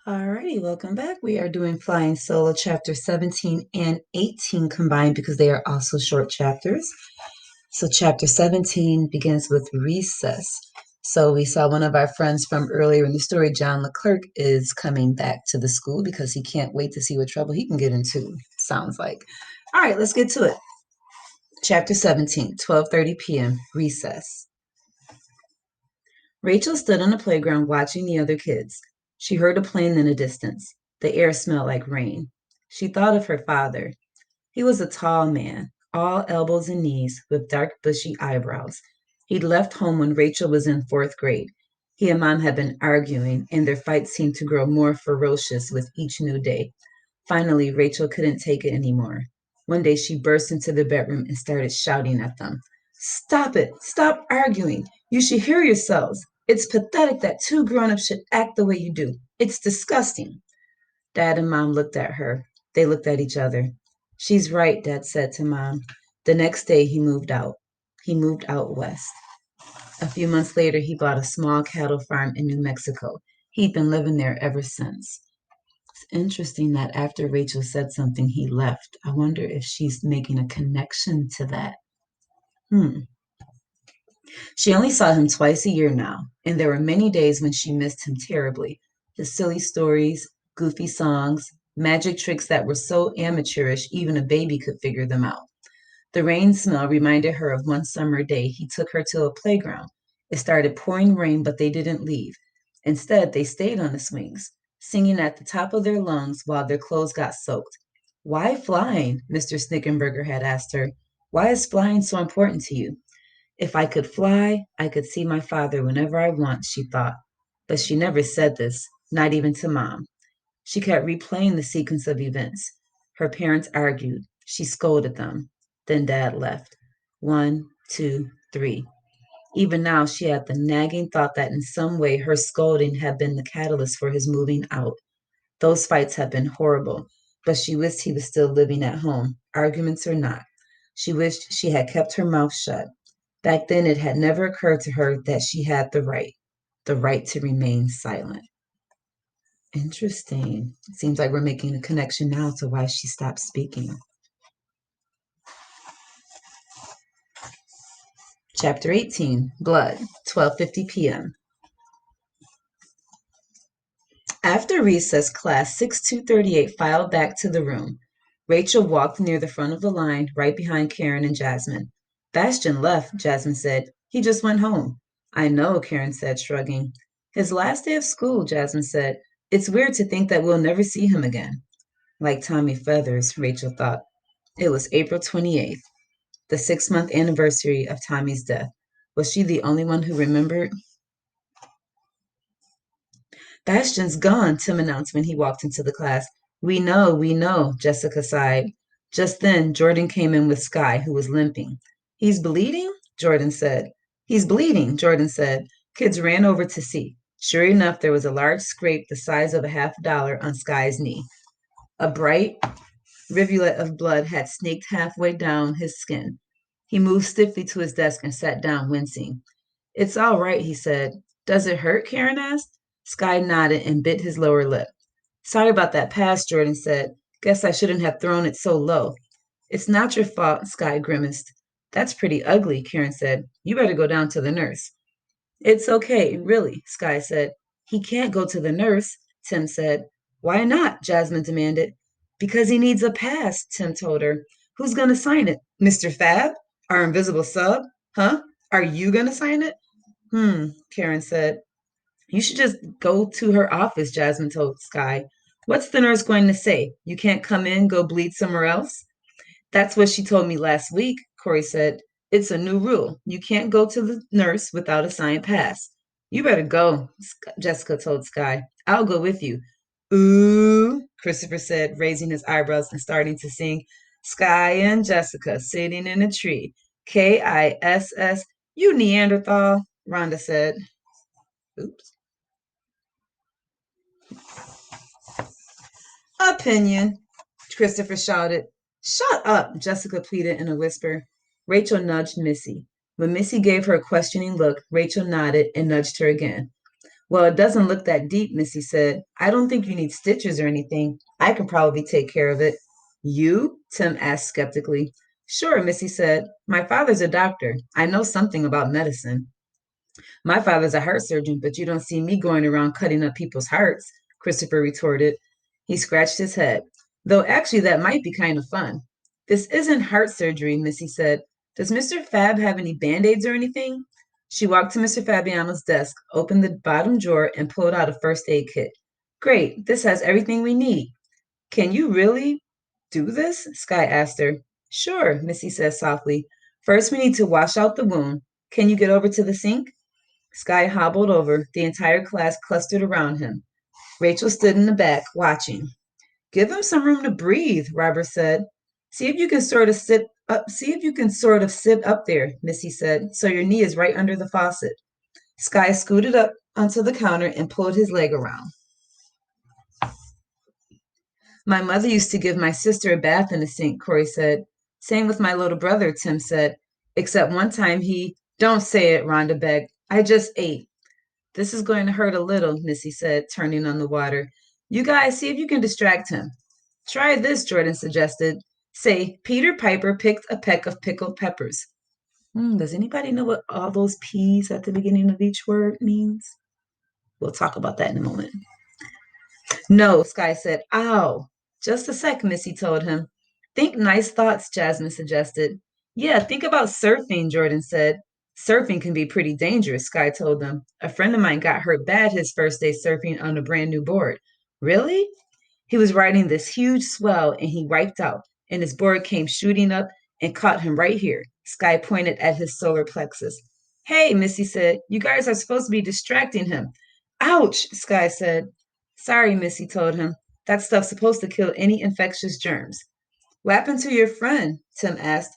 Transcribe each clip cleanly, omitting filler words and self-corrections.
Alrighty, welcome back. We are doing Flying Solo chapter 17 and 18 combined because they are also short chapters. So chapter 17 begins with recess. So we saw one of our friends from earlier in the story, John Leclerc, is coming back to the school because he can't wait to see what trouble he can get into, sounds like. All right, let's get to it. Chapter 17, 12:30 p.m., recess. Rachel stood on the playground watching the other kids. She heard a plane in the distance. The air smelled like rain. She thought of her father. He was a tall man, all elbows and knees, with dark, bushy eyebrows. He'd left home when Rachel was in fourth grade. He and Mom had been arguing, and their fight seemed to grow more ferocious with each new day. Finally, Rachel couldn't take it anymore. One day, she burst into the bedroom and started shouting at them. Stop it! Stop arguing! You should hear yourselves! It's pathetic that two grown-ups should act the way you do. It's disgusting. Dad and Mom looked at her. They looked at each other. She's right, Dad said to Mom. The next day, he moved out. He moved out west. A few months later, he bought a small cattle farm in New Mexico. He'd been living there ever since. It's interesting that after Rachel said something, he left. I wonder if she's making a connection to that. She only saw him twice a year now, and there were many days when she missed him terribly. His silly stories, goofy songs, magic tricks that were so amateurish even a baby could figure them out. The rain smell reminded her of one summer day he took her to a playground. It started pouring rain, but they didn't leave. Instead, they stayed on the swings, singing at the top of their lungs while their clothes got soaked. Why flying? Mr. Snickenberger had asked her. Why is flying so important to you? If I could fly, I could see my father whenever I want, she thought. But she never said this, not even to Mom. She kept replaying the sequence of events. Her parents argued. She scolded them. Then Dad left. One, two, three. Even now, she had the nagging thought that in some way her scolding had been the catalyst for his moving out. Those fights had been horrible, but she wished he was still living at home, arguments or not. She wished she had kept her mouth shut. Back then, it had never occurred to her that she had the right to remain silent. Interesting. It seems like we're making a connection now to why she stopped speaking. Chapter 18, Blood, 12:50 p.m. After recess, class 6238 filed back to the room. Rachel walked near the front of the line, right behind Karen and Jasmine. Bastian left, Jasmine said. He just went home. I know, Karen said, shrugging. His last day of school, Jasmine said. It's weird to think that we'll never see him again. Like Tommy Feathers, Rachel thought. It was April 28th, the 6-month anniversary of Tommy's death. Was she the only one who remembered? Bastian's gone, Tim announced when he walked into the class. We know, Jessica sighed. Just then, Jordan came in with Sky, who was limping. He's bleeding? Jordan said. He's bleeding, Jordan said. Kids ran over to see. Sure enough, there was a large scrape the size of a $50 on Sky's knee. A bright rivulet of blood had snaked halfway down his skin. He moved stiffly to his desk and sat down, wincing. It's all right, he said. Does it hurt? Karen asked. Sky nodded and bit his lower lip. Sorry about that pass, Jordan said. Guess I shouldn't have thrown it so low. It's not your fault, Sky grimaced. That's pretty ugly, Karen said. You better go down to the nurse. It's okay, really, Sky said. He can't go to the nurse, Tim said. Why not? Jasmine demanded. Because he needs a pass, Tim told her. Who's going to sign it? Mr. Fab? Our invisible sub? Huh? Are you going to sign it? Karen said. You should just go to her office, Jasmine told Sky. What's the nurse going to say? You can't come in, go bleed somewhere else? That's what she told me last week, Corey said. It's a new rule. You can't go to the nurse without a signed pass. You better go, Jessica told Sky. I'll go with you. Ooh, Christopher said, raising his eyebrows and starting to sing. Sky and Jessica sitting in a tree. Kiss. You Neanderthal, Rhonda said. Oops. Opinion, Christopher shouted. Shut up, Jessica pleaded in a whisper. Rachel nudged Missy. When Missy gave her a questioning look, Rachel nodded and nudged her again. Well, it doesn't look that deep, Missy said. I don't think you need stitches or anything. I can probably take care of it. You? Tim asked skeptically. Sure, Missy said. My father's a doctor. I know something about medicine. My father's a heart surgeon, but you don't see me going around cutting up people's hearts, Christopher retorted. He scratched his head. Though actually, that might be kind of fun. This isn't heart surgery, Missy said. Does Mr. Fab have any band aids or anything? She walked to Mr. Fabiano's desk, opened the bottom drawer, and pulled out a first aid kit. Great, this has everything we need. Can you really do this? Sky asked her. Sure, Missy said softly. First, we need to wash out the wound. Can you get over to the sink? Sky hobbled over. The entire class clustered around him. Rachel stood in the back, watching. Give him some room to breathe, Robert said. See if you can sort of sit up there, Missy said, so your knee is right under the faucet. Sky scooted up onto the counter and pulled his leg around. My mother used to give my sister a bath in the sink, Corey said. Same with my little brother, Tim said. Except one time don't say it, Rhonda begged. I just ate. This is going to hurt a little, Missy said, turning on the water. You guys see if you can distract him. Try this, Jordan suggested. Say, Peter Piper picked a peck of pickled peppers. Does anybody know what all those P's at the beginning of each word means? We'll talk about that in a moment. No, Sky said. Ow. Just a sec, Missy told him. Think nice thoughts, Jasmine suggested. Yeah, think about surfing, Jordan said. Surfing can be pretty dangerous, Sky told them. A friend of mine got hurt bad his first day surfing on a brand new board. Really? He was riding this huge swell and he wiped out, and his board came shooting up and caught him right here. Sky pointed at his solar plexus. Hey, Missy said, you guys are supposed to be distracting him. Ouch, Sky said. Sorry, Missy told him. That stuff's supposed to kill any infectious germs. What happened to your friend? Tim asked.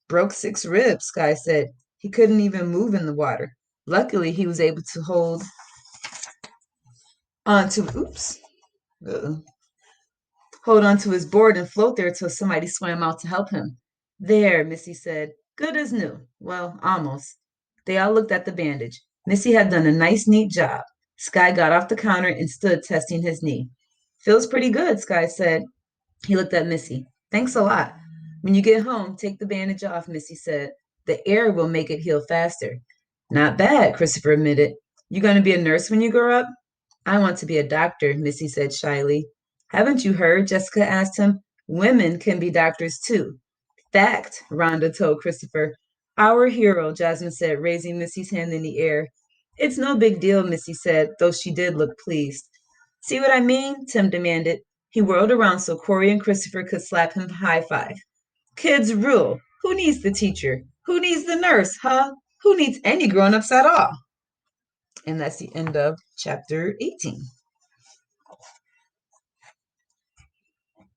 Broke 6 ribs, Sky said. He couldn't even move in the water. Luckily, he was able to on to, oops, uh, hold on to his board and float there till somebody swam out to help him. There, Missy said. Good as new. Well, almost. They all looked at the bandage. Missy had done a nice, neat job. Sky got off the counter and stood testing his knee. Feels pretty good, Sky said. He looked at Missy. Thanks a lot. When you get home, take the bandage off, Missy said. The air will make it heal faster. Not bad, Christopher admitted. You going to be a nurse when you grow up? I want to be a doctor, Missy said shyly. Haven't you heard? Jessica asked him. Women can be doctors too. Fact, Rhonda told Christopher. Our hero, Jasmine said, raising Missy's hand in the air. It's no big deal, Missy said, though she did look pleased. See what I mean? Tim demanded. He whirled around so Corey and Christopher could slap him high five. Kids rule. Who needs the teacher? Who needs the nurse, huh? Who needs any grown ups at all? And that's the end of chapter 18.